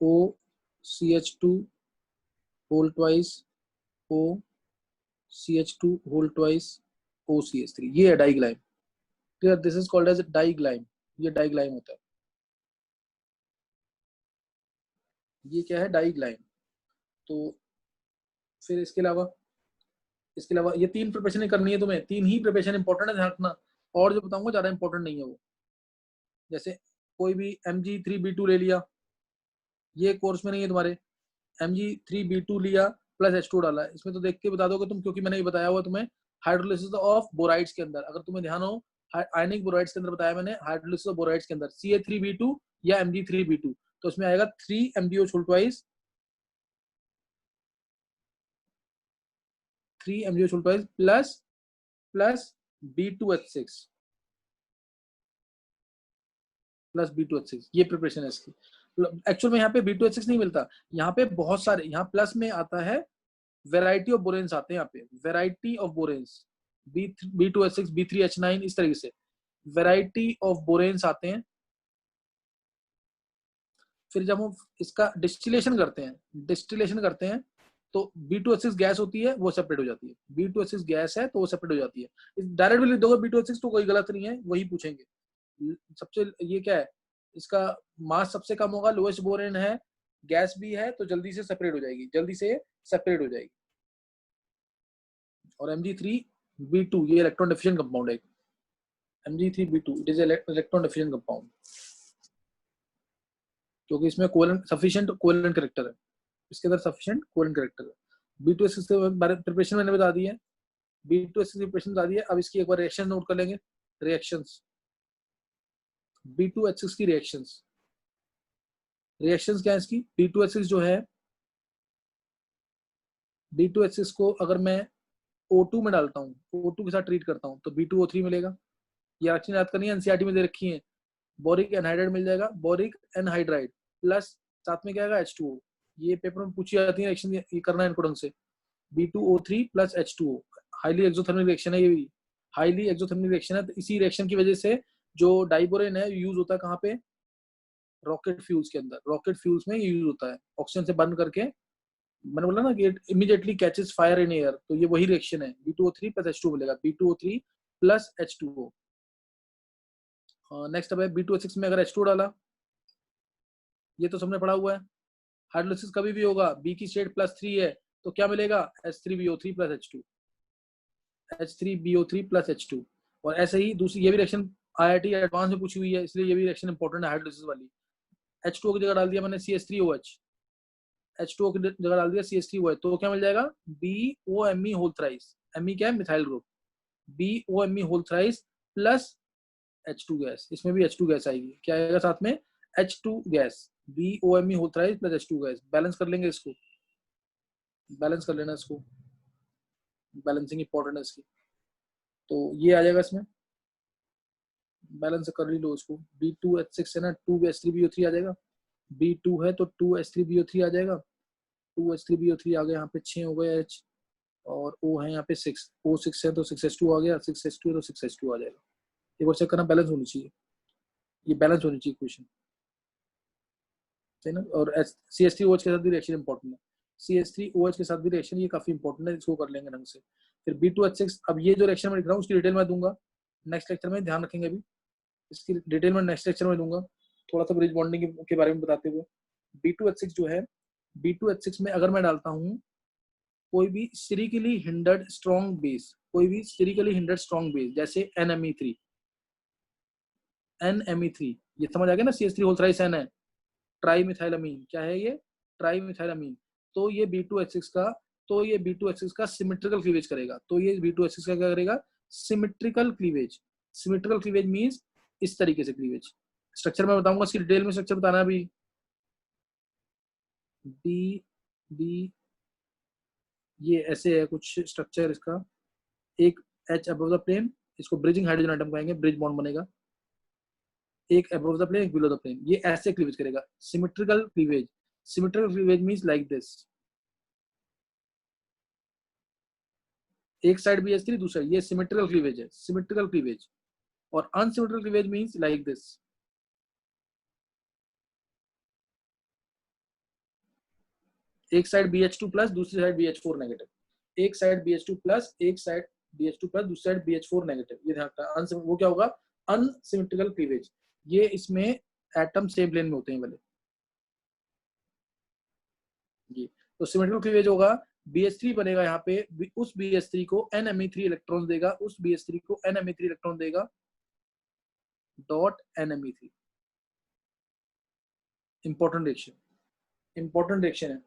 OCH2 whole twice OCH2 whole twice OCH3, ये है diglyme, clear, this is called as diglyme, ये डाइग्लाइम होता है। ये क्या है, डाइग्लाइम। तो फिर इसके अलावा ये 3 प्रिपरेशन करनी है तुम्हें, 3 ही प्रिपरेशन इंपॉर्टेंट है, ध्यान रखना, और जो बताऊंगा ज्यादा इंपॉर्टेंट नहीं है वो। जैसे कोई भी Mg3B2 ले लिया, ये कोर्स में नहीं है तुम्हारे, Mg3B2 लिया प्लस H2 डाला, इसमें तो देख के बता दोगे तुम, क्योंकि मैंने ये बताया हुआ तुम्हें हाइड्रोलिसिस ऑफ बोराइड्स के अंदर, अगर तुम्हें ध्यान हो आयनिक बोराइड्स के अंदर बताया मैंने, हाइड्रोलिसिस ऑफ बोराइड्स के अंदर Ca3B2 या Mg3B2, तो इसमें आएगा 3 MgO whole twice, 3 MgO whole twice plus B2H6 plus B2H6, ये प्रिपरेशन है इसकी। एक्चुअल में यहाँ पे B2H6 नहीं मिलता, यहाँ पे बहुत सारे, यहाँ प्लस में आता है वैरायटी ऑफ बोरेन्स आते हैं, यहाँ पे वैरायटी ऑफ बोरेन्स B2H6 B3H9 इस तरीके से वैरायटी ऑफ बोरेन्स आते हैं। फिर जब हम इसका डिस्टिलेशन करते हैं तो B2H6 गैस होती है, वो सेपरेट हो जाती है, B2H6 गैस है तो वो सेपरेट हो जाती है। डायरेक्ट भी लिख दोगे B2H6 तो कोई गलत नहीं है, वही पूछेंगे। सबसे ये क्या है, इसका मास सबसे कम होगा, लोएस्ट बोरेन है, गैस भी है तो जल्दी से सेपरेट हो जाएगी, और Mg3B2 ये इलेक्ट्रॉन डेफिशिएंट कंपाउंड है, Mg3B2 it is electron deficient compound, क्योंकि इसमें सफिशिएंट कोवेलेंट कैरेक्टर है, इसके अंदर सफिशिएंट कोवेलेंट कैरेक्टर है। B2H6 के बारे में प्रिपरेशन मैंने बता दी है, B2H6 की प्रिपरेशन बता दी है। अब इसकी एक बार रिएक्शन नोट कर लेंगे, रिएक्शंस, B2H6 की रिएक्शंस क्या है इसकी, B2H6 जो है, B2H6 को अगर मैं O2 में डालता हूँ, O2 के साथ ट्रीट करता हूँ तो B2O3 मिलेगा। ये रिएक्शन याद करनी है, एनसीईआरटी में दे रखी है, बोरिक एनहाइड्राइड मिल जाएगा, बोरिक एनहाइड्राइड प्लस साथ में क्या आएगा H2O, ये पेपर में पूछी जाती है रिएक्शन, ये करना है इनको ढंग से। B2O3 plus H2O highly exothermic reaction है, ये भी हाईली एक्सोथर्मिक रिएक्शन है। तो इसी रिएक्शन की वजह से जो डाइबोरेन है यूज होता है कहाँ पे, रॉकेट फ्यूल्स के अंदर, रॉकेट फ्यूल्स में यूज होता है, ऑक्सीजन से बर्न करके, मैंने बोला ना कि immediately catches fire in air, तो ये वही रिएक्शन है, B2O3 प्लस H2O मिलेगा, B2O3 प्लस H2O। नेक्स्ट अब है B2H6 में अगर H2O डाला, ये तो सबने पढ़ा हुआ है, हाइड्रोलिसिस कभी भी होगा, B की स्टेट +3 है तो क्या मिलेगा, H3BO3 plus H2, H3BO3 plus H2। और ऐसे ही दूसरी ये भी रिएक्शन IIT एडवांस में पूछी हुई है, इसलिए ये भी रिएक्शन इंपॉर्टेंट है हाइड्रोलिसिस वाली। H2O की जगह डाल दिया मैंने CH3OH, H2O की जगह डाल दिया CH3OH, तो क्या मिल जाएगा, BOMe होल थ्राइस, Me क्या है, methyl group, BOMe whole thrice plus H2 gas, इसमें भी H2 गैस आएगी, क्या आएगा साथ में, H2 gas, BOMe whole thrice plus H2 gas. Balance कर लेंगे इसको, बैलेंस कर लेना इसको, बैलेंसिंग इंपॉर्टेंट है इसकी। तो ये आ जाएगा इसमें, बैलेंस कर ही लो इसको, B2H6 है ना, 2H3BO3 आ जाएगा, B2 है तो 2H3BO3 आ जाएगा, 2H3BO3 आ गया, यहाँ पे 6 हो गए H, और O है यहाँ पे 6, O6 है तो 6s2 आ गया, 6s2 है तो 6s2 आ जाएगा। एक बार चेक करना, बैलेंस होनी चाहिए, ये बैलेंस होनी चाहिए इक्वेशन, सही ना। और CH3OH के साथ भी रिएक्शन इंपॉर्टेंट है, CH3OH के साथ भी रिएक्शन ये काफी इंपॉर्टेंट है, इसको कर लेंगे ढंग से। फिर B2H6, अब ये जो रिएक्शन मैं लिख रहा हूँ उसकी डिटेल में दूंगा नेक्स्ट लेक्चर में, ध्यान रखेंगे अभी इसकी डिटेल में नेक्स्ट लेक्चर में दूंगा, थोड़ा सा ब्रिज बॉन्डिंग के बारे में बताते हुए। B2H6 जो है, B2H6 में अगर मैं डालता हूँ कोई भी स्टेरिकली हिंडर्ड स्ट्रॉन्ग बेस, कोई भी स्टेरिकली हिंडर्ड स्ट्रॉन्ग बेस, जैसे NMe3, NMe3, ये समझ आ गया ना, CH3 होल थ्राइस N है, ट्राईमिथाइलामीन, क्या है ये, ट्राईमिथाइलामीन। तो ये B2H6 का, तो ये B2H6 का सिमेट्रिकल क्लीवेज करेगा, तो ये B2H6 का क्या करेगा, symmetrical cleavage. Symmetrical cleavage means इस तरीके से क्लीवेज, स्ट्रक्चर मैं बताऊंगा, इसकी डिटेल में स्ट्रक्चर बताना अभी। बी बी ये ऐसे है कुछ स्ट्रक्चर इसका, एक H अबव द प्लेन, इसको ब्रिजिंग हाइड्रोजन एटम कहेंगे, ब्रिज बॉन्ड बनेगा, एक अबव द प्लेन एक बिलो द प्लेन, ये ऐसे क्लीवेज करेगा, symmetrical cleavage. Symmetrical cleavage means like this, एक साइड BH3 दूसरा, ये सिमेट्रिकल क्लीवेज है, सिमेट्रिकल क्लीवेज। और unsymmetrical cleavage means like this, एक साइड BH2 प्लस दूसरी साइड BH4 नेगेटिव, एक साइड BH2 प्लस एक साइड BH2 प्लस दूसरी साइड BH4 नेगेटिव, ये ध्यान रखना। वो क्या होगा, अनसिमेट्रिकल क्लीवेज। ये इसमें एटम सेम प्लेन में होते हैं वाले जी। तो सिमेट्रिकल क्लीवेज होगा, BH3 बनेगा यहाँ पे, उस BH3 को NMe3 इलेक्ट्रॉन देगा, उस BH3 को NMe3 इलेक्ट्रॉन देगा, dot NMe3। Important reaction, important reaction है,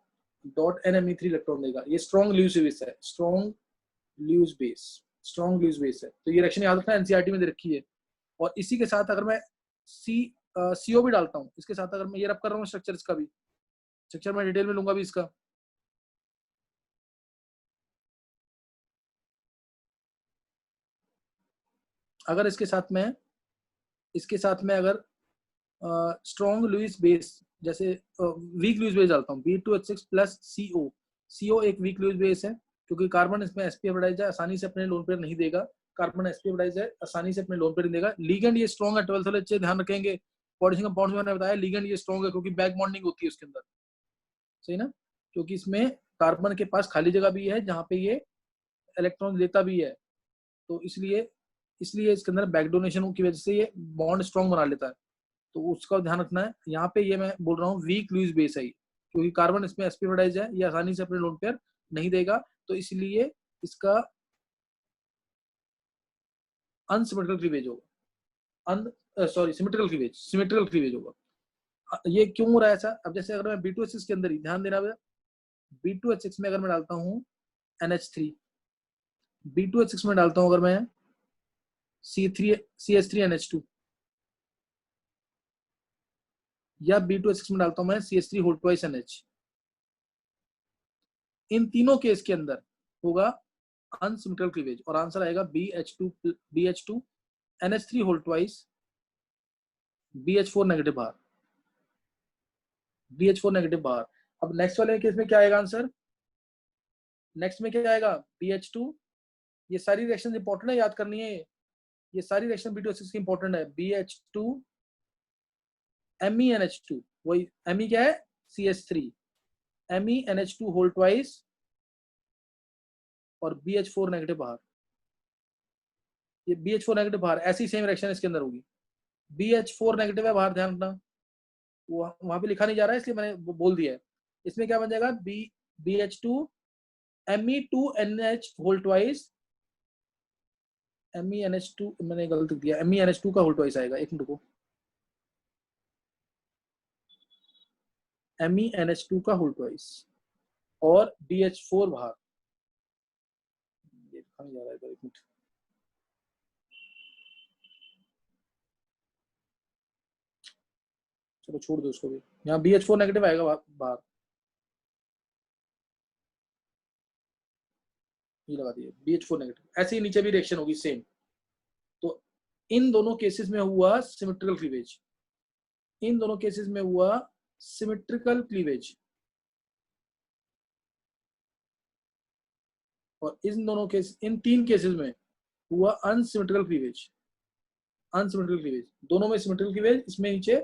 डॉट NMe3 इलेक्ट्रॉन देगा। ये स्ट्रॉन्ग ल्यूइस बेस है, strong Lewis base, strong Lewis base है। तो ये रिएक्शन याद रखना, एनसीईआरटी में दे रखी है। और इसी के साथ अगर मैं CO भी डालता हूँ इसके साथ, अगर मैं ये रब कर रहा हूँ स्ट्रक्चर, इसका भी स्ट्रक्चर मैं डिटेल में लूंगा भी इसका। अगर इसके साथ में अगर स्ट्रॉन्ग लुइस बेस, जैसे वीक लुइस बेस डालता हूँ, B2H6 प्लस CO एक वीक लुइस बेस है, क्योंकि कार्बन इसमें sp हाइब्रिडाइज है, आसानी से अपने लोन पेयर नहीं देगा, कार्बन sp हाइब्रिडाइज है, आसानी से अपने लोन पेयर नहीं देगा। लीगेंड ये स्ट्रॉन्ग है, 12th वाले अच्छे ध्यान रखेंगे, पॉलिशिंग कंपाउंड्स में मैंने बताया लीगेंड ये स्ट्रॉन्ग है, क्योंकि बैक बॉन्डिंग होती है उसके अंदर, सही ना, क्योंकि इसमें कार्बन के पास खाली जगह भी है जहाँ पे ये इलेक्ट्रॉन लेता भी है, तो इसलिए इसलिए इसके अंदर बैक डोनेशन की वजह से ये बॉन्ड स्ट्रॉन्ग बना लेता है, तो उसका ध्यान रखना है। यहाँ पे ये मैं बोल रहा हूँ वीक लुइस बेस है, क्योंकि कार्बन इसमें sp हाइब्रिडाइज है, ये आसानी से अपने लोन पेयर नहीं देगा, तो इसलिए इसका अनसिमेट्रिकल क्लीवेज होगा, sorry symmetrical cleavage, symmetrical cleavage होगा। ये क्यों हो रहा है ऐसा, अब जैसे अगर मैं B2H6 के अंदर ही ध्यान देना, B2H6 में अगर मैं डालता हूँ NH3, B2H6 में डालता हूँ अगर मैं CH3NH2, या B2H6 में डालता हूँ मैं CH3 होल ट्वाइस NH, इन तीनों केस के अंदर होगा अनसिमेट्रिकल क्लीवेज, और आंसर आएगा BH2 NH3 whole twice BH4 negative बाहर, BH4 नेगेटिव बाहर। अब नेक्स्ट वाले केस में क्या आएगा आंसर, नेक्स्ट में क्या आएगा BH2, ये सारी रिएक्शन इंपॉर्टेंट है, याद करनी है, ये सारी रिएक्शन B2H6 की इंपॉर्टेंट है। BH2 MENH2, वही Me क्या है CH3, MENH2 होल ट्वाइस और BH4 नेगेटिव बाहर, ये BH4 नेगेटिव बाहर, ऐसी सेम रिएक्शन इसके अंदर होगी। BH4 नेगेटिव है बाहर, ध्यान रखना, वहां पे लिखा नहीं जा रहा है इसलिए मैंने बोल दिया है। इसमें क्या बन जाएगा, BH2 Me2NH whole twice, MENH2 मैंने गलत दिया, MENH2 का होल ट्वाइस आएगा, एक मिनट को, MENH2 का होल ट्वाइस और BH4 बाहर, ये लिखा नहीं जा रहा है, एक मिनट, चलो छोड़ दो उसको भी, यहाँ BH4 नेगेटिव आएगा बाहर, ये लगा दिए BH4 नेगेटिव, ऐसे ही नीचे भी रिएक्शन होगी सेम। तो इन दोनों केसेस में हुआ सिमेट्रिकल क्लीवेज, इन दोनों केसेस में हुआ सिमेट्रिकल क्लीवेज। और इन दोनों केस, इन 3 केसेस में हुआ अनसिमेट्रिकल क्लीवेज। अनसिमेट्रिकल क्लीवेज, दोनों में सिमेट्रिकल क्लीवेज, इसमें नीचे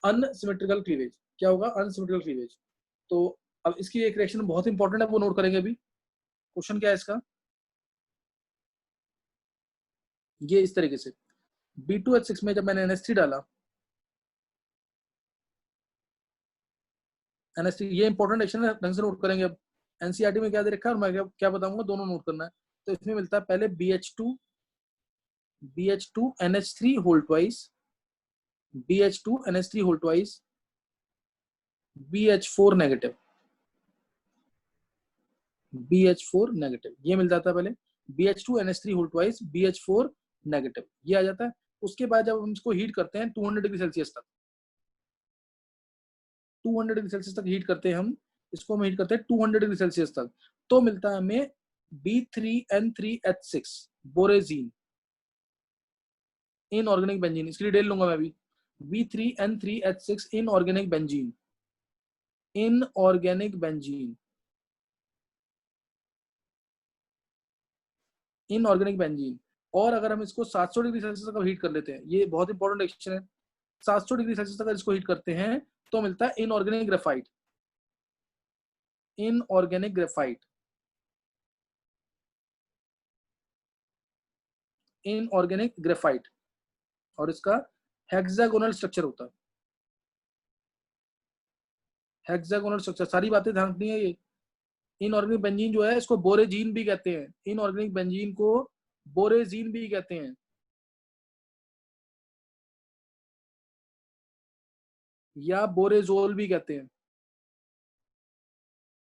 अनसिमेट्रिकल क्लीवेज। क्या होगा? Unsymmetrical cleavage. तो अब इसकी एक रिएक्शन बहुत इंपॉर्टेंट है, वो नोट करेंगे अभी। क्वेश्चन क्या है इसका? ये इस तरीके से, B2H6 में जब मैंने NH3 डाला, NH3, ये इंपॉर्टेंट रिएक्शन है, ढंग से नोट करेंगे। अब एनसीईआरटी में क्या दे रखा है और मैं क्या बताऊंगा, दोनों नोट करना है। तो इसमें मिलता है पहले BH2 NH3 whole twice, BH2 NH3 whole twice, BH4 negative, BH4 negative, ये मिल जाता है पहले। BH2 NH3 whole twice, BH4 negative, ये आ जाता है। उसके बाद जब हम इसको हीट करते हैं 200 डिग्री सेल्सियस तक, 200 डिग्री सेल्सियस तक हीट करते हैं हम इसको, हम हीट करते हैं 200 डिग्री सेल्सियस तक, तो मिलता है हमें B3N3H6 बोरेजीन, इनऑर्गेनिक बेंजीन। इसकी डिटेल लूंगा मैं अभी। B3N3H6 inorganic benzene, inorganic benzene, inorganic benzene. और अगर हम इसको 700 डिग्री सेल्सियस तक हीट कर लेते हैं, ये बहुत इंपॉर्टेंट रिएक्शन है, 700 डिग्री सेल्सियस तक इसको हीट करते हैं तो मिलता है inorganic graphite, inorganic graphite, inorganic graphite. और इसका हेक्सागोनल स्ट्रक्चर होता है, हेक्सागोनल स्ट्रक्चर। सारी बातें ध्यान रखनी है। ये इनऑर्गेनिक बेंजीन जो है, इसको बोरेजीन भी कहते हैं, इनऑर्गेनिक बेंजीन को बोरेजीन भी कहते हैं, या बोरेजोल भी कहते हैं,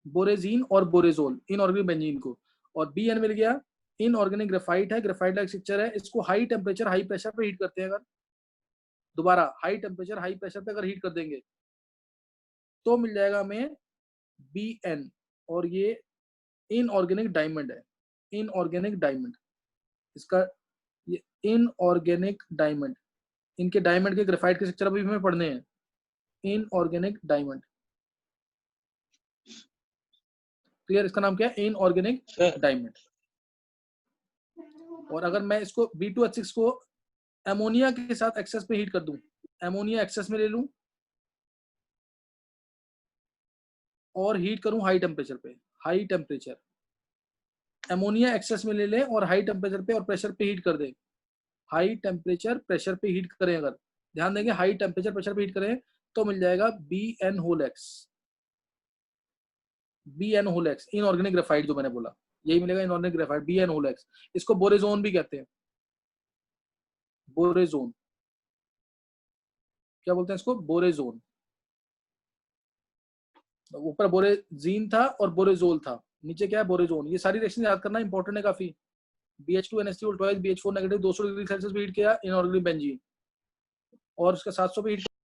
बोरेजीन और बोरेजोल, इनऑर्गेनिक बेंजीन को। और BN मिल गया, इनऑर्गेनिक ग्रेफाइट है, ग्रेफाइट लाइक स्ट्रक्चर है, इसको हाई टेम्परेचर हाई प्रेशर पे हीट करते हैं। अगर दोबारा हाई टेम्परेचर हाई प्रेशर पे अगर हीट कर देंगे तो मिल जाएगा हमें BN। और ये इनऑर्गेनिक डायमंड है, इनऑर्गेनिक डायमंड, इसका ये इनऑर्गेनिक डायमंड, इनके डायमंड के ग्रेफाइट के स्ट्रक्चर अभी हमें पढ़ने हैं। Inorganic diamond, clear? इसका नाम क्या है? Inorganic diamond. और अगर मैं इसको B2H6 को एमोनिया के साथ एक्सेस पे हीट कर दूं, एमोनिया एक्सेस में ले लूं और हीट करूं हाई टेम्परेचर पे, हाई टेम्परेचर, एमोनिया एक्सेस में ले लें और हाई टेम्परेचर पे और प्रेशर पे हीट कर दें, हाई टेम्परेचर प्रेशर पे हीट करें, अगर ध्यान देंगे हाई टेम्परेचर प्रेशर पे हीट करें तो मिल जाएगा BN whole X, BN whole X, inorganic graphite जो मैंने बोला, यही मिलेगा inorganic graphite, BN whole X. इसको बोरेजोन भी कहते हैं, बोरेजोन, क्या बोलते हैं इसको? बोरेजोन। ऊपर बोरेजीन था और बोरेजोल था, नीचे क्या है? बोरेजोन। ये सारी रिएक्शन याद करना इंपॉर्टेंट है काफी। BH2 NH3 BH4 negative 200 degree Celsius पे हीट किया इनऑर्गेनिक बेंजीन, और उसका 700 पे हीट